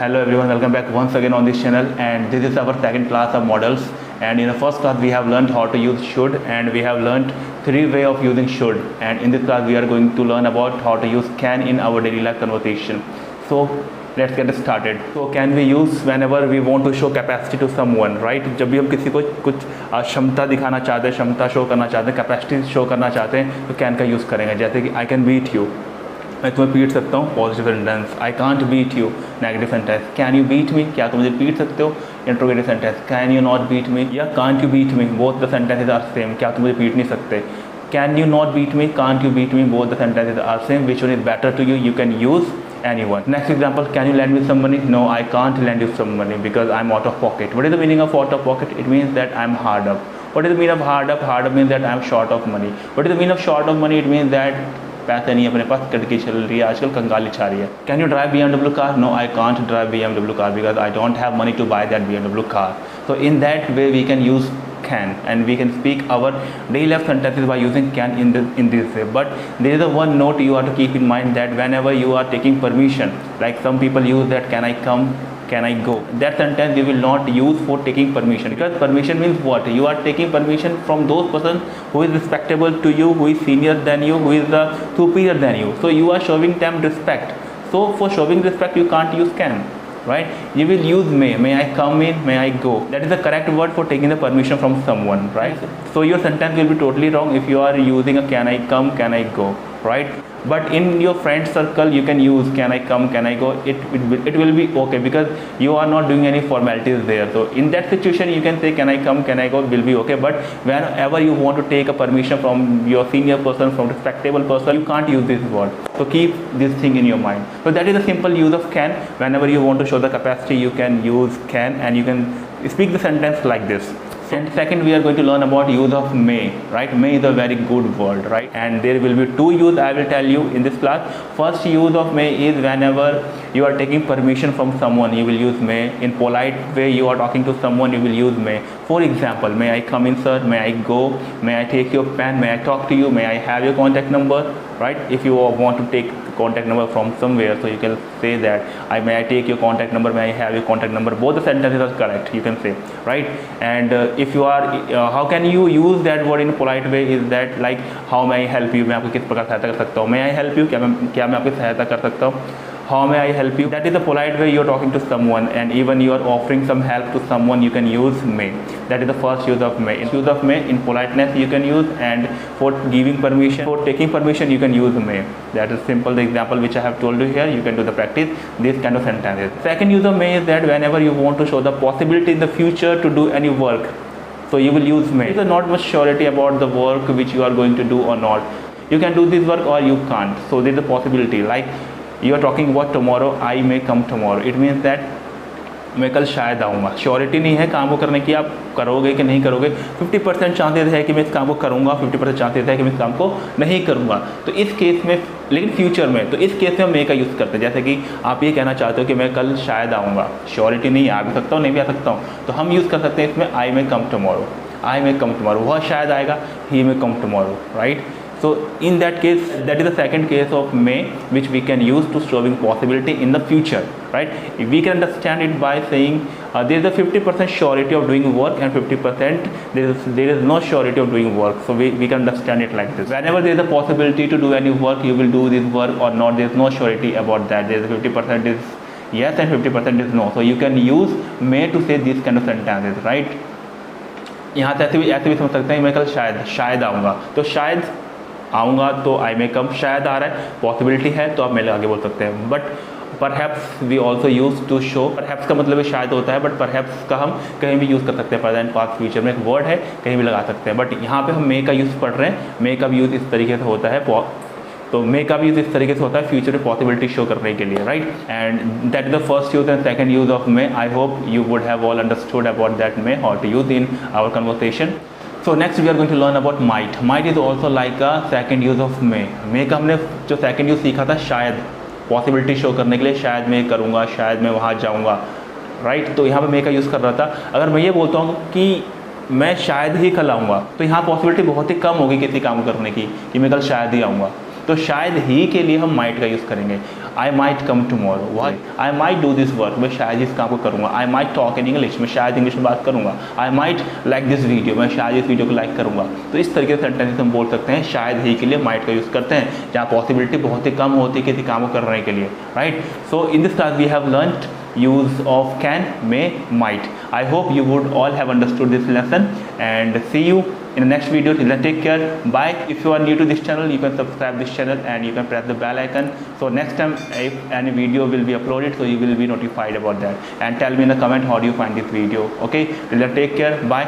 Hello everyone, welcome back once again on this channel, and this is our second class of models. And in the first class we have learned how to use should, and we have learned three ways of using should, and in this class we are going to learn about how to use can in our daily life conversation. So let's get started. So can we use whenever we want to show capacity to someone, right? जब भी हम किसी को कुछ क्षमता दिखाना चाहते हैं, क्षमता शो करना चाहते हैं, कैपेसिटी शो करना चाहते हैं, तो कैन का यूज़ करेंगे। जैसे कि आई कैन बीट यू, मैं तुम्हें पीट सकता हूँ, positive sentence. I can't beat you, negative sentence. Can you beat me, क्या तुम मुझे पीट सकते हो, interrogative sentence. Can you not beat me या can't you beat me, both the sentences are same, क्या तुम मुझे पीट नहीं सकते। Can you not beat me, can't you beat me, both the sentences are same, which one is better to you, you can use anyone. Next example, can you lend me some money? No, I can't lend you some money because I'm out of pocket. What is the meaning of out of pocket? It means that I'm hard up. What is the meaning of hard up? Hard up means that I'm short of money. What is the meaning of short of money? It means that पैसे नहीं अपने पास, कटकी चल रही है, आजकल कंगाली छा रही है। Can you drive BMW car? No, I can't drive BMW car because I don't have money to buy that BMW car. So in that way we can use can, and we can speak our daily life sentences by using can in this way. But there is a one note you have to keep in mind, that whenever you are taking permission, like some people use that can I come, can I go, that sentence you will not use for taking permission, because permission means what? You are taking permission from those person who is respectable to you, who is senior than you, who is superior than you. So you are showing them respect. So for showing respect you can't use can, right? You will use may I come in, may I go. That is the correct word for taking the permission from someone, right? So your sentence will be totally wrong if you are using a can I come, can I go, right? But in your friend circle you can use can I come, can I go. It will be okay because you are not doing any formalities there. So in that situation you can say can I come, can I go, will be okay. But whenever you want to take a permission from your senior person, from respectable person, you can't use this word. So keep this thing in your mind. So that is a simple use of can. Whenever you want to show the capacity you can use can, and you can speak the sentence like this. And second we are going to learn about use of may, right? May is a very good word, right? And there will be two use I will tell you in this class. First use of may is whenever you are taking permission from someone, you will use may. In polite way you are talking to someone, you will use may. For example, may I come in sir, may I go, may I take your pen, may I talk to you, may I have your contact number, right? If you want to take contact number from somewhere, so you can say that may I take your contact number, may I have your contact number. Both the sentences are correct, you can say, right? And if you are how can you use that word in a polite way is that like how may I help you, मैं आपकी किस प्रकार सहायता कर सकता हूँ। may I help you, क्या मैं आपकी सहायता कर सकता हूँ। how may I help you, that is the polite way you are talking to someone, and even you are offering some help to someone you can use may. That is the first use of may. Use of may in politeness you can use, and for giving permission, for taking permission you can use may. That is simple, the example which I have told you here. You can do the practice this kind of sentences. Second use of may is that whenever you want to show the possibility in the future to do any work, so you will use may. There is not much surety about the work which you are going to do or not. You can do this work or you can't. So there is a possibility, like you are talking about tomorrow, I may come tomorrow. It means that मैं कल शायद आऊँगा। Surety नहीं है काम को करने की, आप करोगे कि नहीं करोगे। 50% चांसेस है कि मैं इस काम को करूँगा, 50% चांसेस है कि मैं इस काम को नहीं करूँगा। तो इस केस में, लेकिन फ्यूचर में, तो इस केस में मे का यूज़ करते हैं। जैसे कि आप ये कहना चाहते हो कि मैं कल शायद आऊँगा, श्योरिटी नहीं है, आ भी सकता हूँ, नहीं भी आ सकता हूँ, तो हम यूज़ कर सकते हैं इसमें आई मे कम टुमारो। आई मे कम टुमारो, वह शायद आएगा, he may come tomorrow, right? So in that case, that is the second case of may, which we can use to showing possibility in the future, right? We can understand it by saying there is a 50% surety of doing work and 50% there is no surety of doing work. So we can understand it like this. Whenever there is a possibility to do any work, you will do this work or not. There is no surety about that. There is 50% is yes and 50% is no. So you can use may to say these kind of sentences, right? यहाँ से ऐसे भी समझ सकते हैं, मैं कल शायद आऊँगा, तो शायद आऊँगा तो आई मे कम, शायद आ रहा है, पॉसिबिलिटी है तो आप मेरे आगे बोल सकते हैं। But perhaps we also use to show, perhaps का मतलब शायद होता है, बट परहैप्स का हम कहीं भी यूज़ कर सकते हैं। प्रेजेंट पास्ट फ्यूचर में एक वर्ड है, कहीं भी लगा सकते हैं। बट यहाँ पे हम मे का यूज़ पढ़ रहे हैं, मे का भी यूज़ इस तरीके से होता है, तो मे का भी यूज़ इस तरीके से होता है फ्यूचर में पॉसिबिलिटी शो करने के लिए, right? And that is the first use and second use of may. I hope you would have all understood about that may, how to use in our conversation. So next we are going to learn about might. Might is also like a second use of may. may का हमने जो second use सीखा था शायद, possibility show करने के लिए, शायद मैं करूँगा, शायद मैं वहाँ जाऊँगा, right? तो यहाँ पे may का यूज़ कर रहा था. अगर मैं ये बोलता हूँ कि मैं शायद ही कल आऊँगा, तो यहाँ पॉसिबिलिटी बहुत ही कम होगी किसी काम करने की कि मैं कल शायद ही आऊँगा. तो शायद ही के लिए हम माइट का यूज़ करेंगे. I might come tomorrow, why I might do this work, मैं शायद इस काम को करूँगा। I might talk in English, मैं शायद इंग्लिश में बात करूँगा। I might like this video, मैं शायद इस वीडियो को लाइक करूँगा। तो इस तरीके से सेंटेंस हम बोल सकते हैं शायद ही के लिए माइट का यूज़ करते हैं, जहाँ पॉसिबिलिटी बहुत ही कम होती है किसी काम को करने के लिए, right. So in this class we have learned use of can, may, might. I hope you would all have understood this lesson, and see you in the next video. Till then, take care, bye. If you are new to this channel, you can subscribe this channel and you can press the bell icon, so next time if any video will be uploaded, so you will be notified about that. And tell me in the comment how do you find this video. Okay, till then, take care, bye.